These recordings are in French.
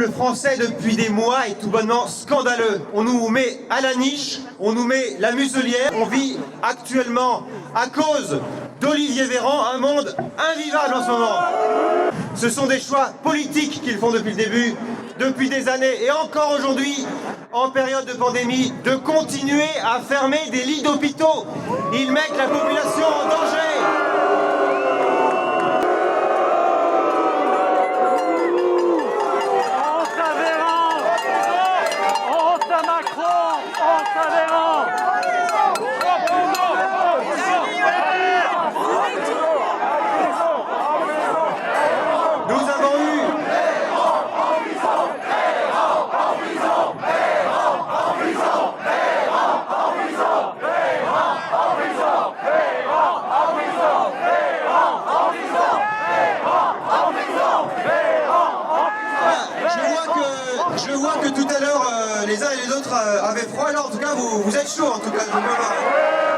peuple français depuis des mois est tout bonnement scandaleux. On nous met à la niche, on nous met la muselière. On vit actuellement, à cause d'Olivier Véran, un monde invivable en ce moment. Ce sont des choix politiques qu'ils font depuis le début, depuis des années et encore aujourd'hui, en période de pandémie, de continuer à fermer des lits d'hôpitaux. Ils mettent la population en danger. Je vois que tout à l'heure, les uns et les autres avaient froid. Alors en tout cas, vous êtes chaud en tout cas.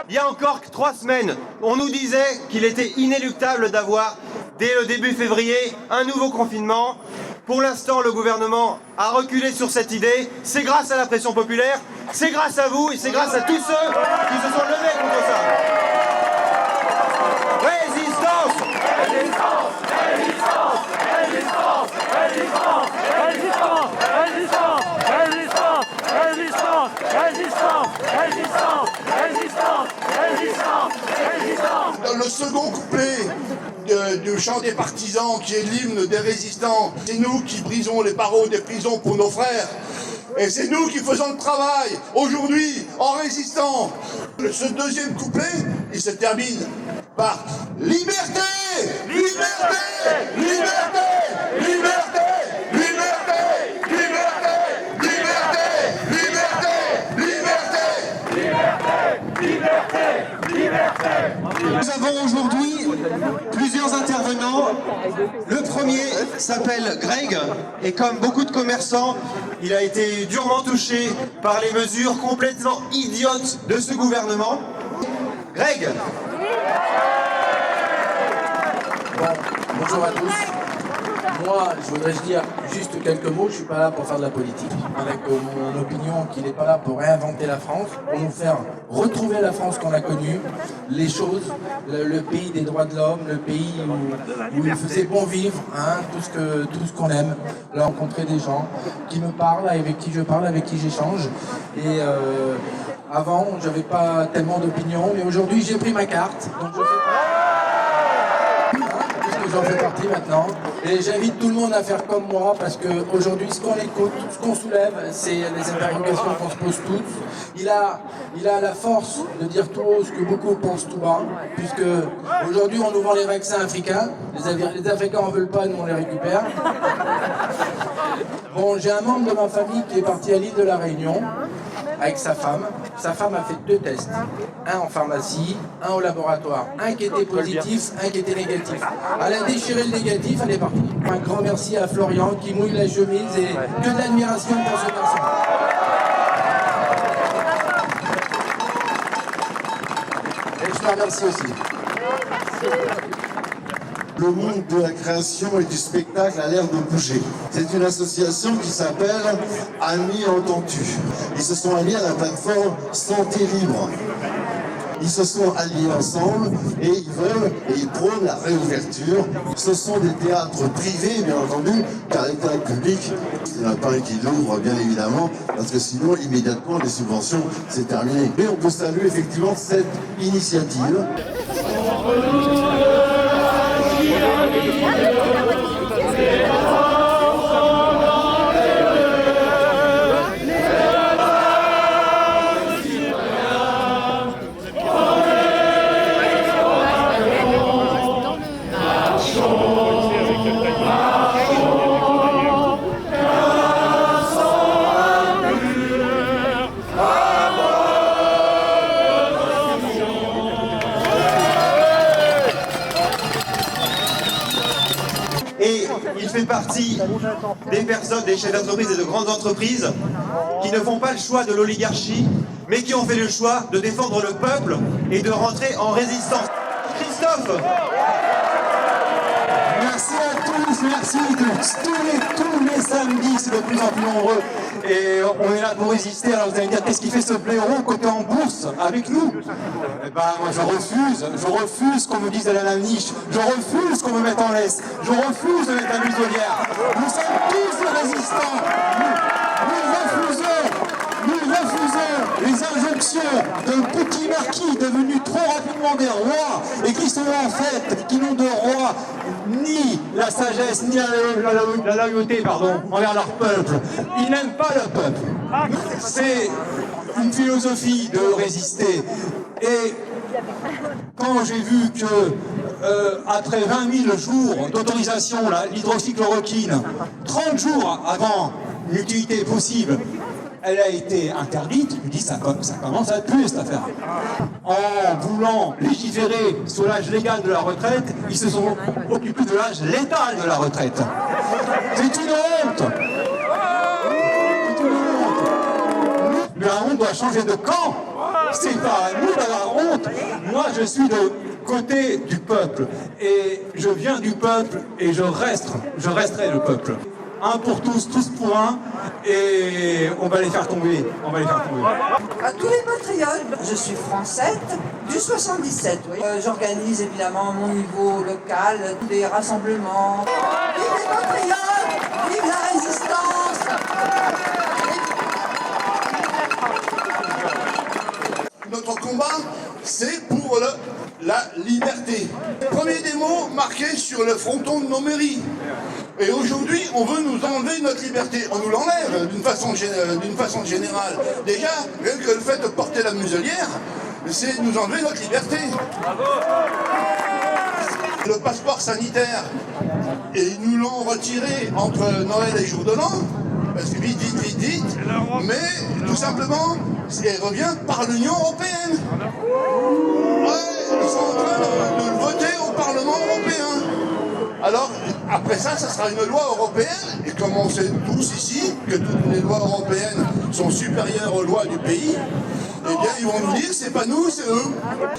Il y a encore 3 semaines, on nous disait qu'il était inéluctable d'avoir, dès le début février, un nouveau confinement. Pour l'instant, le gouvernement a reculé sur cette idée. C'est grâce à la pression populaire, c'est grâce à vous et c'est grâce à tous ceux qui se sont levés contre ça. Résistance! Résistance! Résistance! Résistance! Résistance! Résistance! Résistance! Résistance! Résistance! Résistance! Résistance! Résistance! Résistance! Résistance! Dans le second couplet du chant des partisans, qui est l'hymne des résistants, c'est nous qui brisons les barreaux des prisons pour nos frères. Et c'est nous qui faisons le travail, aujourd'hui, en résistant. Ce deuxième couplet, il se termine par liberté! Liberté! Liberté! Liberté! Liberté! Liberté! Liberté! Liberté! Liberté! Liberté! Nous avons aujourd'hui plusieurs intervenants. Le premier s'appelle Greg et comme beaucoup de commerçants, il a été durement touché par les mesures complètement idiotes de ce gouvernement. Greg. Bonjour à tous. Moi, je voudrais dire juste quelques mots. Je suis pas là pour faire de la politique. Avec mon opinion qu'il n'est pas là pour réinventer la France, pour nous faire retrouver la France qu'on a connue, les choses, le pays des droits de l'homme, le pays où il faisait bon vivre, hein, tout ce qu'on aime. Là, rencontrer des gens qui me parlent, avec qui je parle, avec qui j'échange. Et avant, j'avais pas tellement d'opinion, mais aujourd'hui, j'ai pris ma carte. Donc je fais j'en fais partie maintenant et j'invite tout le monde à faire comme moi parce qu'aujourd'hui ce qu'on écoute, ce qu'on soulève, c'est les interrogations qu'on se pose toutes. Il a la force de dire tout haut ce que beaucoup pensent tout bas, puisque aujourd'hui on nous vend les vaccins africains, les Africains en veulent pas, nous on les récupère. Bon, j'ai un membre de ma famille qui est parti à l'île de la Réunion avec sa femme. Sa femme a fait 2 tests, un en pharmacie, un au laboratoire, un qui était positif, un qui était négatif. Elle a déchiré le négatif, elle est partie. Un grand merci à Florian qui mouille la chemise et que de l'admiration pour ce garçon. Et je te remercie aussi. Le monde de la création et du spectacle a l'air de bouger. C'est une association qui s'appelle Amis Entends-tu. Ils se sont alliés à la plateforme Santé Libre. Ils se sont alliés ensemble et ils veulent et ils prônent la réouverture. Ce sont des théâtres privés, bien entendu, car les théâtres publics, il n'y en a pas un qui l'ouvre, bien évidemment, parce que sinon, immédiatement, les subventions, c'est terminé. Mais on peut saluer effectivement cette initiative. Et il fait partie des personnes, des chefs d'entreprise et de grandes entreprises qui ne font pas le choix de l'oligarchie, mais qui ont fait le choix de défendre le peuple et de rentrer en résistance. Christophe! Merci à tous. tous, merci tous les samedis, c'est de plus en plus nombreux. Et on est là pour résister. Alors vous allez me dire, qu'est-ce qui fait ce blaireau côté en bourse avec nous? Eh ben moi je refuse qu'on me dise d'aller à la niche, je refuse qu'on me mette en laisse, je refuse de mettre la muselière. Nous sommes tous des résistants. Nous refusons les injonctions d'un petit marquis devenu trop rapidement des rois et qui sont en fait, qui n'ont de roi ni la sagesse ni la loyauté envers leur peuple. Ils n'aiment pas le peuple. C'est une philosophie de résister. Et quand j'ai vu que après 20 000 jours d'autorisation, l'hydroxychloroquine, 30 jours avant l'utilité possible, elle a été interdite, je me dis ça commence à puer cette affaire. En voulant légiférer sur l'âge légal de la retraite, ils se sont occupés de l'âge létal de la retraite. C'est une honte. C'est une honte. Mais la honte doit changer de camp. C'est pas à nous d'avoir honte. Moi je suis de côté du peuple et je viens du peuple et je resterai le peuple. Un pour tous, tous pour un, et on va les faire tomber. À tous les patriotes, je suis française du 77. Oui. J'organise évidemment à mon niveau local des rassemblements. Vive les patriotes, vive la résistance. Notre combat, c'est pour la liberté. Premier des mots marqués sur le fronton de nos mairies. Et aujourd'hui, on veut nous enlever notre liberté. On nous l'enlève d'une façon générale. Déjà, rien que le fait de porter la muselière, c'est nous enlever notre liberté. Le passeport sanitaire, et ils nous l'ont retiré entre Noël et Jour de l'An, parce que vite, mais tout simplement, il revient par l'Union européenne. Ouais, ils sont en train de le voter au Parlement européen. Alors, après ça sera une loi européenne, et comme on sait tous ici que toutes les lois européennes sont supérieures aux lois du pays, eh bien, ils vont nous dire c'est pas nous, c'est eux.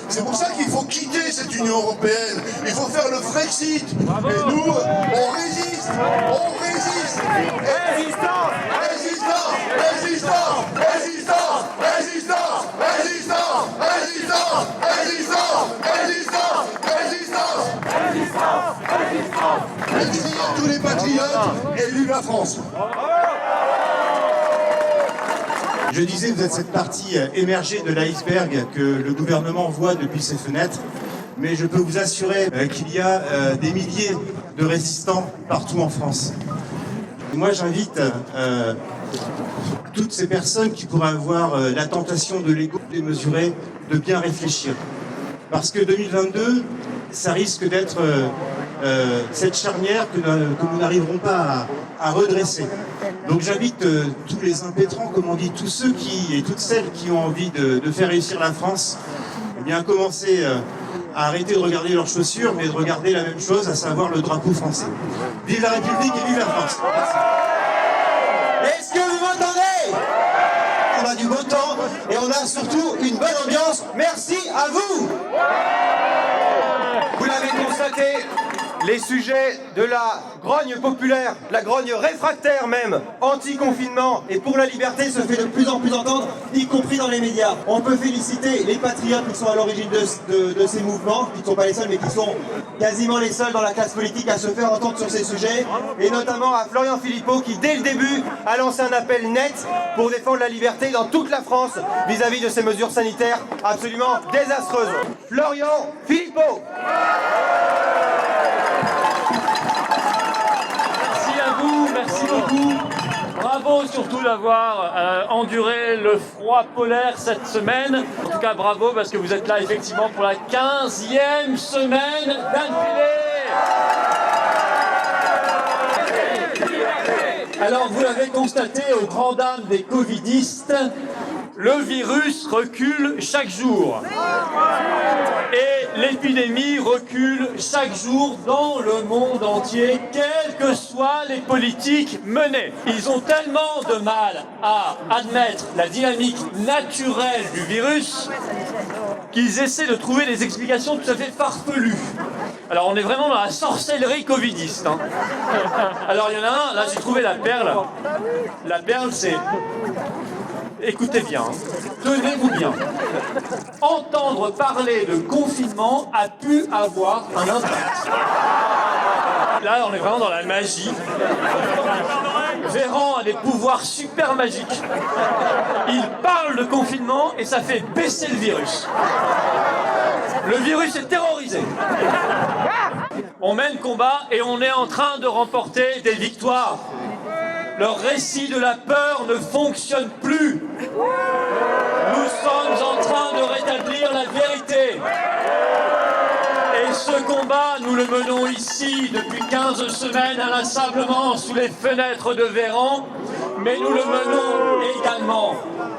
C'est pour ça qu'il faut quitter cette Union européenne. Il faut faire le Frexit. Et nous, on résiste. Merci à tous les patriotes et vive la France. Je disais, vous êtes cette partie émergée de l'iceberg que le gouvernement voit depuis ses fenêtres, mais je peux vous assurer qu'il y a des milliers de résistants partout en France. Et moi, j'invite toutes ces personnes qui pourraient avoir la tentation de l'ego démesuré de bien réfléchir. Parce que 2022, ça risque d'être cette charnière que nous n'arriverons pas à redresser. Donc j'invite tous les impétrants, comme on dit, tous ceux et toutes celles qui ont envie de faire réussir la France, eh bien à commencer à arrêter de regarder leurs chaussures, mais de regarder la même chose, à savoir le drapeau français. Vive la République et vive la France. Merci. Est-ce que vous m'entendez? On a du beau temps et on a surtout une bonne ambiance. Merci à vous. Vous l'avez constaté, les sujets de la grogne populaire, la grogne réfractaire même, anti-confinement et pour la liberté se fait de plus en plus entendre, y compris dans les médias. On peut féliciter les patriotes qui sont à l'origine de ces mouvements, qui ne sont pas les seuls, mais qui sont quasiment les seuls dans la classe politique à se faire entendre sur ces sujets, et notamment à Florian Philippot qui, dès le début, a lancé un appel net pour défendre la liberté dans toute la France vis-à-vis de ces mesures sanitaires absolument désastreuses. Florian Philippot. Merci beaucoup. Bravo surtout d'avoir enduré le froid polaire cette semaine. En tout cas, bravo parce que vous êtes là effectivement pour la 15e semaine d'affilée. Alors, vous l'avez constaté, aux grandes dames des covidistes, Le virus recule chaque jour. Et l'épidémie recule chaque jour dans le monde entier, quelles que soient les politiques menées. Ils ont tellement de mal à admettre la dynamique naturelle du virus qu'ils essaient de trouver des explications tout à fait farfelues. Alors on est vraiment dans la sorcellerie covidiste. Hein. Alors il y en a un, là j'ai trouvé la perle. La perle c'est... Écoutez bien, tenez-vous bien. Entendre parler de confinement a pu avoir un impact. Là, on est vraiment dans la magie. Véran a des pouvoirs super magiques. Il parle de confinement et ça fait baisser le virus. Le virus est terrorisé. On mène combat et on est en train de remporter des victoires. Leur récit de la peur ne fonctionne plus. Nous sommes en train de rétablir la vérité. Et ce combat, nous le menons ici depuis 15 semaines inlassablement sous les fenêtres de Véran, mais nous le menons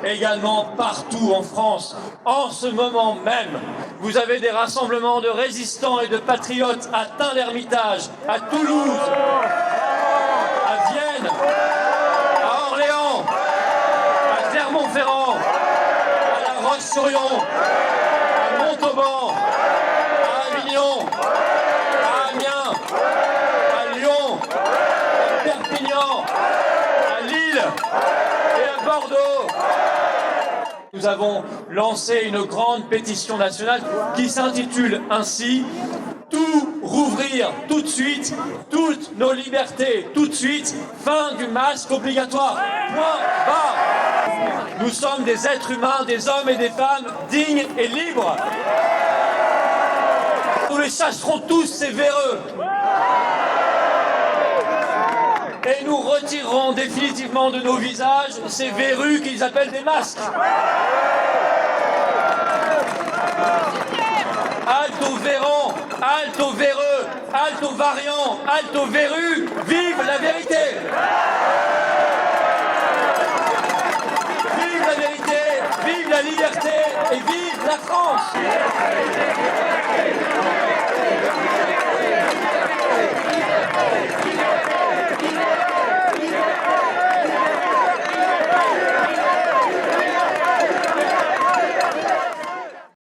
également partout en France. En ce moment même, vous avez des rassemblements de résistants et de patriotes à Tain-l'Hermitage, à Toulouse, à Vienne, à Orléans, à Clermont-Ferrand, à La Roche-sur-Yon, à Montauban, à Avignon, à Amiens, à Lyon, à Perpignan, à Lille et à Bordeaux. Nous avons lancé une grande pétition nationale qui s'intitule ainsi « Tout rouvrir tout de suite, toutes nos libertés tout de suite, fin du masque obligatoire, point barre ». Nous sommes des êtres humains, des hommes et des femmes dignes et libres. Nous les chasserons tous, ces véreux. Et nous retirerons définitivement de nos visages ces verrues qu'ils appellent des masques. Halte aux Véran, halte aux véreux, halte aux variants, halte aux verrues, vive la vérité! Vive la vérité, vive la liberté et vive la France!